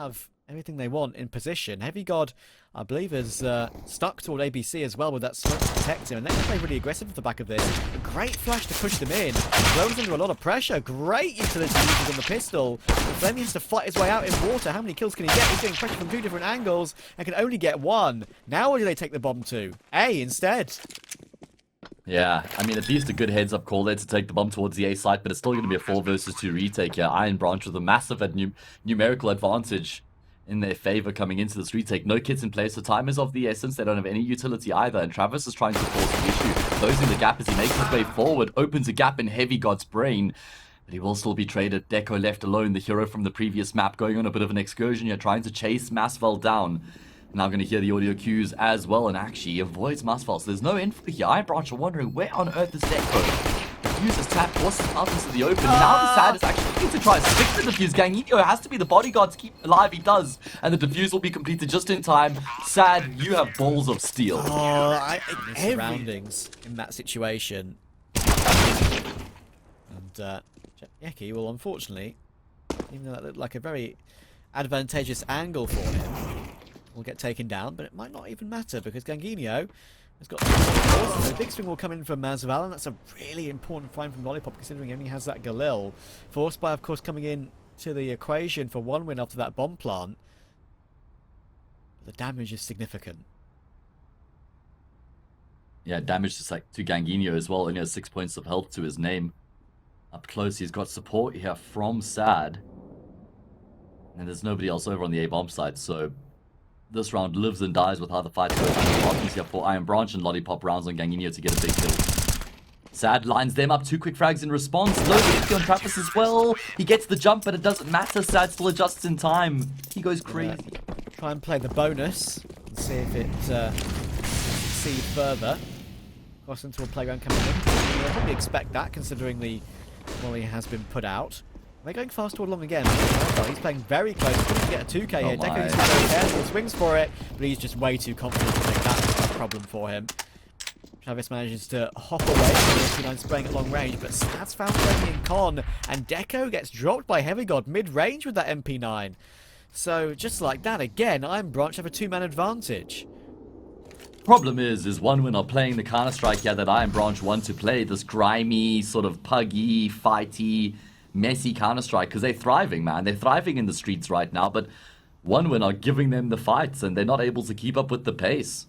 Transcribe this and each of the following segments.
have everything they want in position. Heavy God, I believe, is stuck toward ABC as well with that smoke to protect him. And they're going to play really aggressive at the back of this. A great flash to push them in. Blows under a lot of pressure. Great utility uses on the pistol. Flamie has to fight his way out in water. How many kills can he get? He's getting pressure from 2 different angles and can only get 1. Now where do they take the bomb to? A instead. Yeah, I mean, at least a good heads-up call there to take the bomb towards the A site, but it's still going to be a 4 versus 2 retake here. Iron Branch with a massive numerical advantage in their favor coming into this retake. No kits in place, so time is of the essence. They don't have any utility either, and Travis is trying to force the issue. Closing the gap as he makes his way forward, opens a gap in Heavy God's brain, but he will still be traded. DEKO left alone, the hero from the previous map, going on a bit of an excursion here, trying to chase Masval down. Now I'm going to hear the audio cues as well, and actually avoids Masval. So there's no info here. Iron Branch are wondering, where on earth is DEKO? Defuses tap, forces out into the open. Now the Sad is actually looking to try and stick the defuse. Ganginho has to be the bodyguard to keep him alive. He does. And the defuse will be completed just in time. Sad, you have balls of steel. Oh, surroundings in that situation. And Yeki will unfortunately, even though that looked like a very advantageous angle for him, will get taken down, but it might not even matter because Ganginho has got the big swing will come in from Masval, and that's a really important find from Lollipop considering he only has that Galil. Forced by, of course, coming in to the equation for 1 win after that bomb plant. The damage is significant. Yeah, damage to Ganginho as well. Only has 6 points of health to his name. Up close, he's got support here from Sad. And there's nobody else over on the A-bomb side, so this round lives and dies with how the fight goes. Options here for Iron Branch and Lollipop rounds on Ganginho to get a big kill. Sad lines them up, 2 quick frags in response. Low hit on Travis as well. He gets the jump, but it doesn't matter. Sad still adjusts in time. He goes crazy. Try and play the bonus and see if it succeeds further. Cross into a playground coming in. You'll probably expect that considering the volley has been put out. They're going fast toward long again. He's playing very close. He's going to get a 2k here. DEKO needs to be very careful. Swings for it, but he's just way too confident to make that a problem for him. Travis manages to hop away from the MP9 spraying at long range, but Sad's found Flamie in con, and DEKO gets dropped by Heavy God mid-range with that MP9. So, just like that, again, Iron Branch have a 2-man advantage. Problem is 1 win are playing the Counter-Strike here that Iron Branch want to play. This grimy, sort of puggy, fighty, messy Counter-Strike, because they're thriving, man. They're thriving in the streets right now, but 1 win are giving them the fights, and they're not able to keep up with the pace.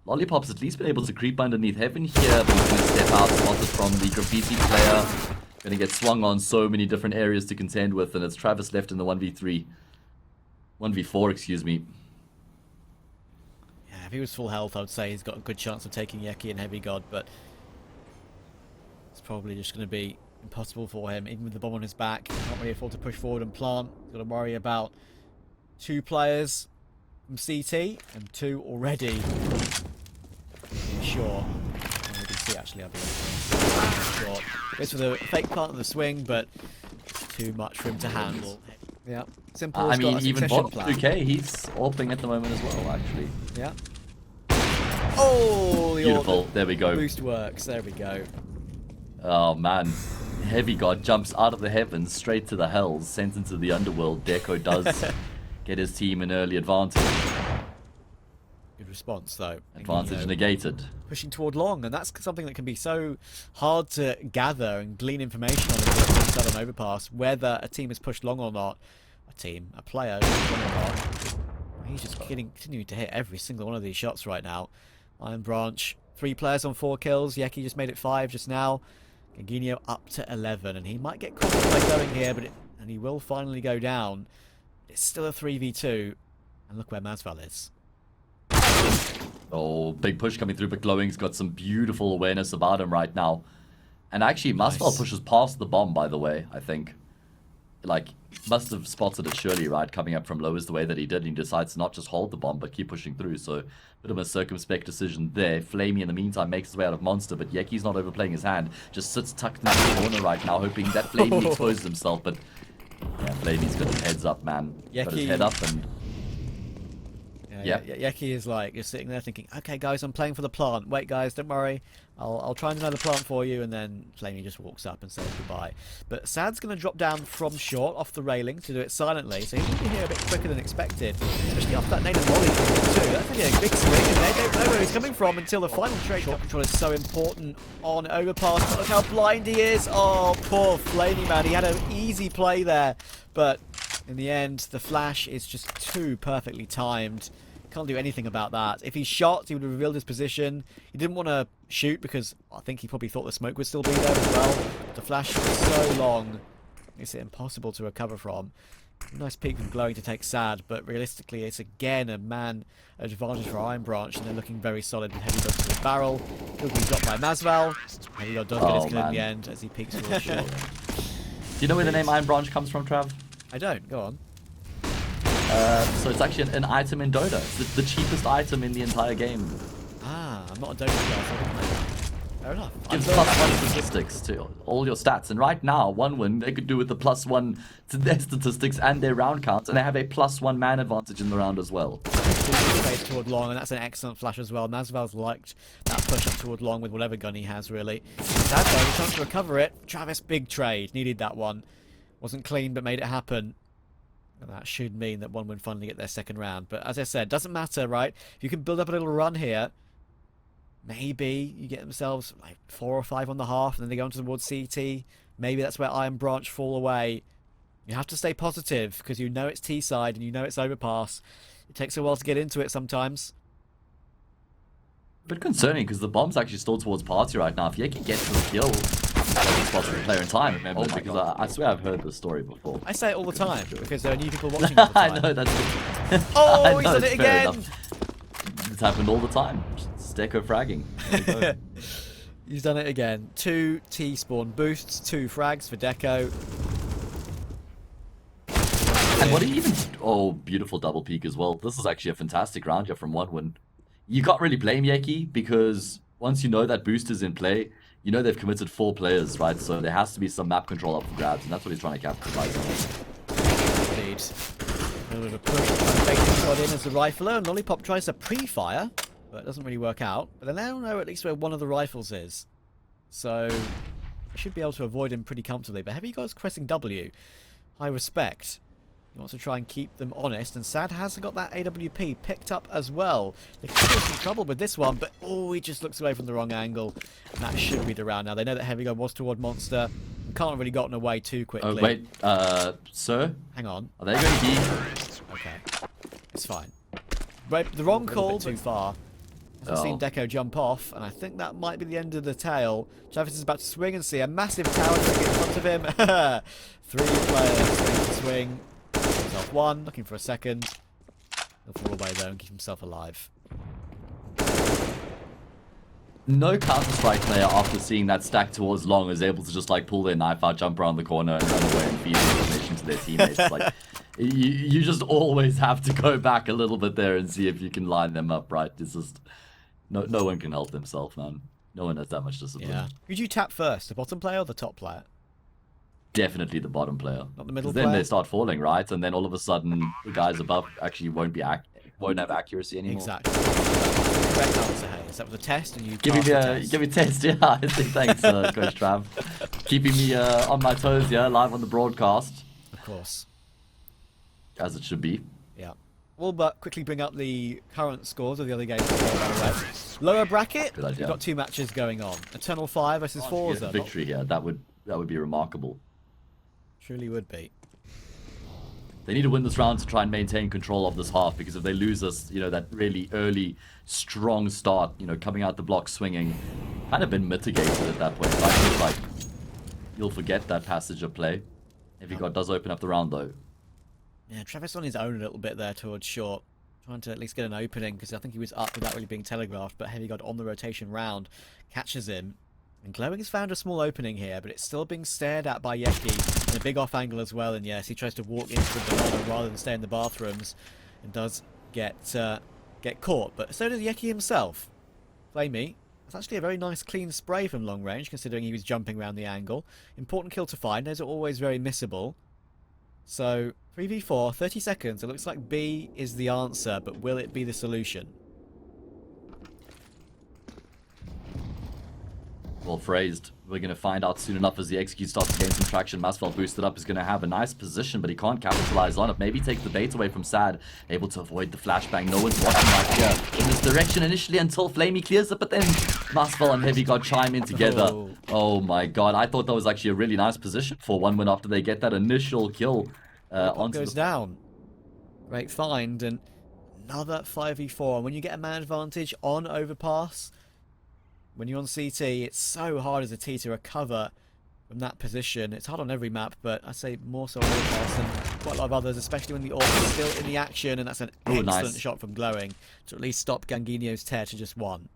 Lollipop's at least been able to creep underneath Heaven here, but he's going to step out, spotted from the graffiti player. Going to get swung on so many different areas to contend with, and it's Travis left in the 1v3. 1v4, excuse me. Yeah, if he was full health, I would say he's got a good chance of taking Yeki and Heavy God, but it's probably just going to be impossible for him, even with the bomb on his back. Can't really afford to push forward and plant. He's got to worry about 2 players from CT and 2 already. Sure. Maybe C actually, I believe. Sure. Goes for the fake plant on the swing, but too much for him to handle. Yeah. Simple. I mean, even bot 2k, he's AWPing at the moment as well, actually. Yeah. Oh, the beautiful. There we go. Boost works. There we go. Oh man. Heavy God jumps out of the heavens straight to the hells, sent into the underworld. DEKO does get his team an early advantage. Good response, though. Advantage negated. Pushing toward long, and that's something that can be so hard to gather and glean information on inside an overpass, whether a team is pushed long or not. A player, or not. He's just continuing to hit every single one of these shots right now. Iron Branch, 3 players on 4 kills. Yeki just made it 5 just now. Ganginho up to 11, and he might get caught by going here, and he will finally go down. It's still a 3v2, and look where Masval is. Oh, big push coming through, but Glowing's got some beautiful awareness about him right now. And actually, Masval pushes past the bomb, by the way, I think. Like, must have spotted it surely, right, coming up from lowers the way that he did, and he decides to not just hold the bomb, but keep pushing through, so bit of a circumspect decision there. Flamie, in the meantime, makes his way out of Monster, but Yeki's not overplaying his hand, just sits tucked in the corner right now, hoping that Flamie exposes himself, but yeah, Flamie's got his heads up, man. Yeki, got his head up, and yeah, Yep. Yeki is like, you're sitting there thinking, okay guys, I'm playing for the plant. Wait guys, don't worry. I'll try and another plant for you, and then flamie just walks up and says goodbye. But Sad's going to drop down from short off the railing to do it silently, so he's going to be here a bit quicker than expected, especially after that native volley too. That's really a big swing, and they don't know where he's coming from until the final trade. Short control is so important on overpass, but look how blind he is. Oh, poor flamie, man. He had an easy play there, but in the end, the flash is just too perfectly timed. Can't do anything about that. If he shot, he would have revealed his position. He didn't want to shoot because I think he probably thought the smoke would still be there as well. The flash was so long, it's impossible to recover from. Nice peek from Glowing to take Sad, but realistically, it's again a man advantage for Iron Branch, and they're looking very solid with Heavy Dog to the barrel. He'll be dropped by Mazval. Heavy Dog does get his kill in the end as he peeks towards short. Do you know where the name Iron Branch comes from, Trav? I don't. Go on. So it's actually an item in Dota. It's the cheapest item in the entire game. Ah, I'm not a Dota player, so I didn't know that. Fair enough. Gives +1 statistics to all your stats. And right now, 1win, they could do with the +1 to their statistics and their round counts. And they have a +1 man advantage in the round as well. Face toward long, and that's an excellent flash as well. Mazval's liked that push up toward long with whatever gun he has, really. Sad though, trying to recover it. Travis, big trade. Needed that one. Wasn't clean, but made it happen. And that should mean that 1win finally get their second round. But as I said, doesn't matter, right? If you can build up a little run here, maybe you get themselves like 4 or 5 on the half, and then they go on towards CT. Maybe that's where Iron Branch fall away. You have to stay positive, because you know it's T-side and you know it's overpass. It takes a while to get into it sometimes. A bit concerning, because the bomb's actually still towards party right now. If Yeki gets the kill, he's possibly player in time, remember? Because I swear I've heard this story before. I say it all the time, because there are new people watching all the time. I know, that's Oh, he's done it again! It's happened all the time. It's DEKO fragging. He's done it again. 2 T-spawn boosts, 2 frags for DEKO. And what do you even... Oh, beautiful double peek as well. This is actually a fantastic round here from 1win. You can't really blame Yeki, because once you know that boost is in play, you know they've committed 4 players, right? So there has to be some map control up for grabs, and that's what he's trying to capitalize on. Indeed. A little bit of a push. Baiting shot in as the rifler, and Lollipop tries to pre-fire, but it doesn't really work out. But they now know at least where one of the rifles is. So, I should be able to avoid him pretty comfortably. But Heavy God's pressing W. High respect. He wants to try and keep them honest, and Sad has got that AWP picked up as well. They could have some trouble with this one, but oh, he just looks away from the wrong angle. And that should be the round now. They know that Heavy God was toward Monster. And can't have really gotten away too quickly. Oh, wait, sir? Hang on. Are they going to be... Okay. It's fine. But the wrong call, too far. I've seen DEKO jump off, and I think that might be the end of the tail. Travis is about to swing and see a massive tower trick in front of him. 3 players ready to swing. Himself 1, looking for a second. He'll fall away though and keep himself alive. No Counter-Strike player, after seeing that stack towards long, is able to just like pull their knife out, jump around the corner, and run away and feed information to their teammates. Like, you just always have to go back a little bit there and see if you can line them up right. It's just no one can help themselves, man. No one has that much discipline. Yeah. Who'd you tap first, the bottom player or the top player? Definitely the bottom player. Not the middle player. player? Then they start falling, right? And then all of a sudden, the guys above actually won't have accuracy anymore. Exactly. Correct answer, Hayes. That was a test, and you give me a test, yeah. I think thanks, Coach Trav. Keeping me on my toes, yeah, live on the broadcast. Of course. As it should be. Yeah. We'll quickly bring up the current scores of the other games. Lower bracket, we've got 2 matches going on. Eternal 5 versus Forza. Victory here, that would be remarkable. Truly would be. They need to win this round to try and maintain control of this half, because if they lose this, you know, that really early, strong start, you know, coming out the block swinging, kind of been mitigated at that point. I feel like you'll forget that passage of play. If God does open up the round, though. Yeah, Travis on his own a little bit there towards short, trying to at least get an opening, because I think he was up without really being telegraphed, but Heavy God on the rotation round catches him. And Glowing has found a small opening here, but it's still being stared at by Yeki. And a big off angle as well, and yes, he tries to walk into the banana rather than stay in the bathrooms. And does get caught, but so does Yeki himself. flamie. That's actually a very nice clean spray from long range, considering he was jumping around the angle. Important kill to find, those are always very missable. So, 3v4, 30 seconds. It looks like B is the answer, but will it be the solution? Well phrased. We're going to find out soon enough as the XG starts to gain some traction. Masvel boosted up is going to have a nice position, but he can't capitalize on it. Maybe take the bait away from Sad. Able to avoid the flashbang. No one's watching right here in this direction initially until flamie clears it, but then Masvel and Heavy God chime in together. Oh my god. I thought that was actually a really nice position for 1 win after they get that initial kill. Goes down. Great find, and another 5v4. And when you get a man advantage on overpass, when you're on CT, it's so hard as a T to recover from that position. It's hard on every map, but I say more so on overpass than quite a lot of others, especially when the AWP is still in the action, and that's an excellent shot from Glowing to at least stop Ganginio's tear to just 1.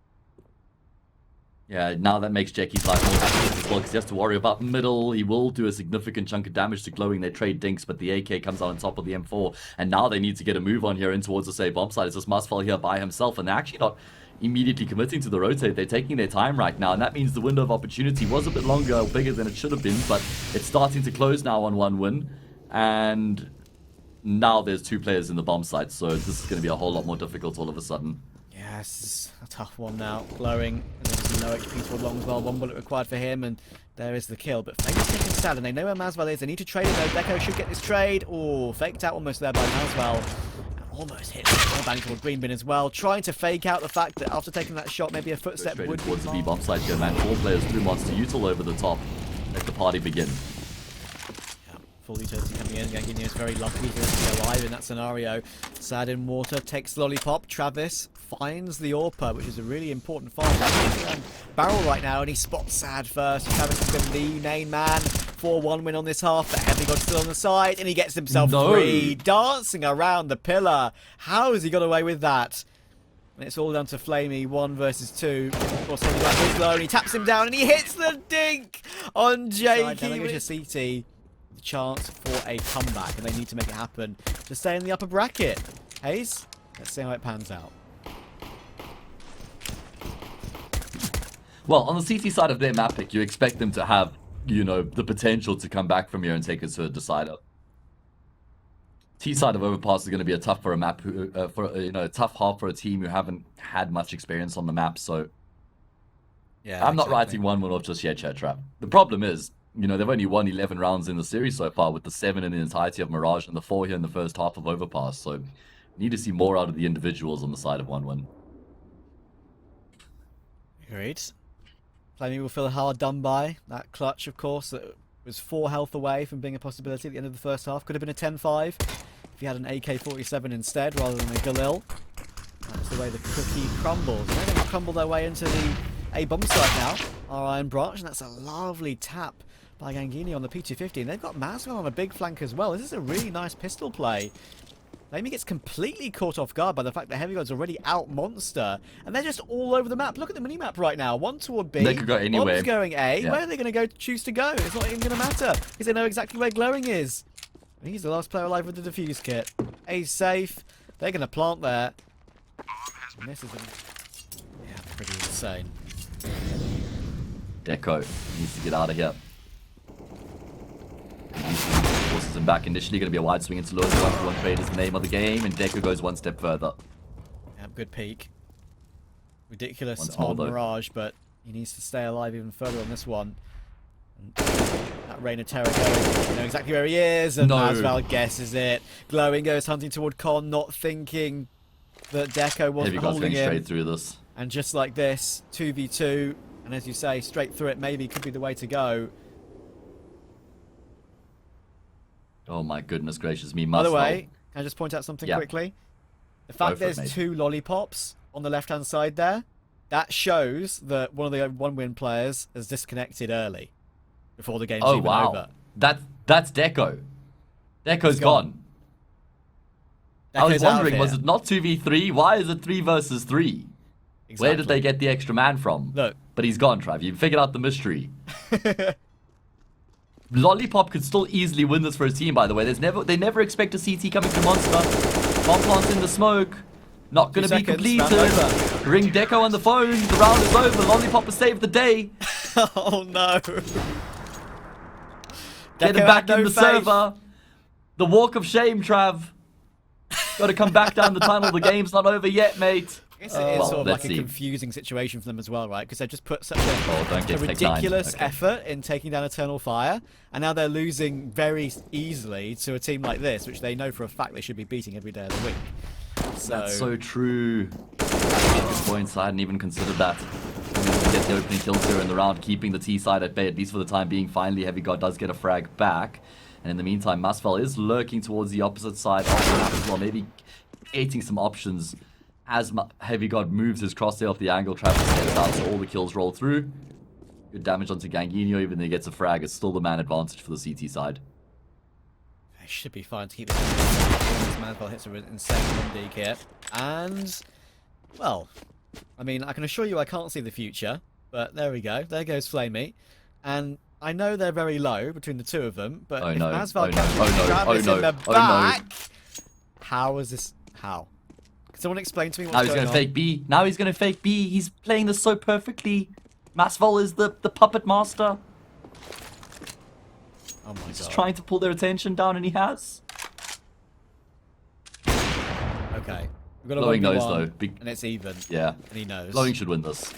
Yeah, now that makes Jacky's life more difficult as well because he has to worry about middle. He will do a significant chunk of damage to Glowing. They trade dinks, but the AK comes out on top of the M4. And now they need to get a move on here in towards the bomb side. It's just Masvel here by himself, and they're actually not immediately committing to the rotate. They're taking their time right now, and that means the window of opportunity was a bit longer or bigger than it should have been, but it's starting to close now on 1 win. And now there's 2 players in the bomb site, so this is going to be a whole lot more difficult all of a sudden. Yes, a tough one now. Glowing, and obviously no HP toward long as well. 1 bullet required for him, and there is the kill. But Flamie's taking Sad, and they know where Masvel is. They need to trade it though. DEKO should get this trade. Oh, faked out almost there by Masvel. Almost hit the bang toward Green Bin as well, trying to fake out the fact that after taking that shot, maybe a footstep would be towards the B bomb site here, man. 4 players through Monster Util over the top. Let the party begin. Yeah, full utility coming in. Ganginio is very lucky to be alive in that scenario. Sad in water, takes the lollipop. Travis finds the AWPer, which is a really important find. Barrel right now, and he spots Sad first. Travis has been the main man. 4-1 win on this half, but Heavy God's still on the side, and he gets himself free, dancing around the pillar. How has he got away with that? And it's all down to flamie, 1 versus 2. Of course, he's low, and he taps him down, and he hits the dink on Jakey. Which is CT, the chance for a comeback, and they need to make it happen to stay in the upper bracket. Hayes, let's see how it pans out. Well, on the CT side of their map pick, you expect them to have, you know, the potential to come back from here and take us to a decider. T side of overpass is going to be a tough for a map, a tough half for a team who haven't had much experience on the map. So, yeah, I'm not writing 1-1 off just yet, Chat Trap. The problem is, you know, they've only won 11 rounds in the series so far, with the 7 in the entirety of Mirage and the 4 here in the first half of overpass. So, need to see more out of the individuals on the side of 1-1. Agreed. flamie will feel hard done by. That clutch, of course, that was 4 health away from being a possibility at the end of the first half. Could have been a 10-5 if he had an AK-47 instead rather than a Galil. That's the way the cookie crumbles. And they're going to crumble their way into the A bomb site now. Our Iron Branch, and that's a lovely tap by Ganginio on the P250. And they've got Masvel on a big flank as well. This is a really nice pistol play. flamie gets completely caught off guard by the fact that Heavy God's already out monster, and they're just all over the map. Look at the mini-map right now. 1 toward B, they could go anywhere. One's going A. Yeah. Where are they going to choose to go? It's not even going to matter, because they know exactly where Glowing is. And he's the last player alive with the defuse kit. A's safe. They're going to plant there. And this is pretty insane. DEKO needs to get out of here. Forces him back. Initially going to be a wide swing into low. 1-for-1 trade is the name of the game, and DEKO goes 1 step further. Yeah, good peek. Ridiculous on Mirage, but he needs to stay alive even further on this one. And that Reign of Terror goes. You know exactly where he is, and Masvel guesses it. Glowing goes hunting toward Con, not thinking that DEKO wasn't holding him. Straight through this. And just like this, 2v2, and as you say, straight through it maybe could be the way to go. Oh my goodness gracious me, Masvel. By the way, can I just point out something quickly? The fact there's 2 lollipops on the left-hand side there, that shows that one of the 1-win players has disconnected early, before the game's even over. That's DEKO. DEKO's gone. I was wondering, was it not 2v3? Why is it 3 versus 3? Exactly. Where did they get the extra man from? Look. But he's gone, Trav. You figured out the mystery. Lollipop could still easily win this for his team, by the way. They never expect a CT coming to Monster. Bomb plants in the smoke. Not going to be completed. Ring DEKO on the phone. The round is over. Lollipop has saved the day. Oh no. Get him back in the server. The walk of shame, Trav. Got to come back down the tunnel. The game's not over yet, mate. I guess it is sort of like a confusing situation for them as well, right? Because they've just put such a ridiculous effort in taking down Eternal Fire, and now they're losing very easily to a team like this, which they know for a fact they should be beating every day of the week. So... That's so true. Good points. I hadn't even considered that. Get the opening kills here in the round, keeping the T side at bay, at least for the time being. Finally, Heavy God does get a frag back. And in the meantime, Masfel is lurking towards the opposite side of the map as well, maybe creating some options as Heavy God moves his crosshair off the angle. Travis steps out, so all the kills roll through. Good damage onto Ganginho, even though he gets a frag. It's still the man advantage for the CT side. They should be fine to keep this. Masfel hits an insane one-dig here. And, well, I mean, I can assure you I can't see the future, but there we go. There goes flamie. And I know they're very low between the two of them, but if Masfel catches Travis in the back, how is this? How? Can someone explain to me what's going on? Now he's going to fake B. Now he's going to fake B. He's playing this so perfectly. Masfel is the puppet master. Oh my god. He's trying to pull their attention down, and he has. Okay. We've got a Glowing knows, 1v1, though. and it's even. Yeah. And he knows. Glowing should win this.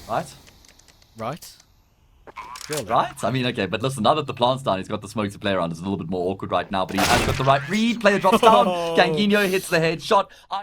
Right? Right? Surely. Right? I mean, okay, but listen, now that the plant's down, he's got the smoke to play around. It's a little bit more awkward right now, but he has got the right read. Player drops down. Ganginho hits the headshot.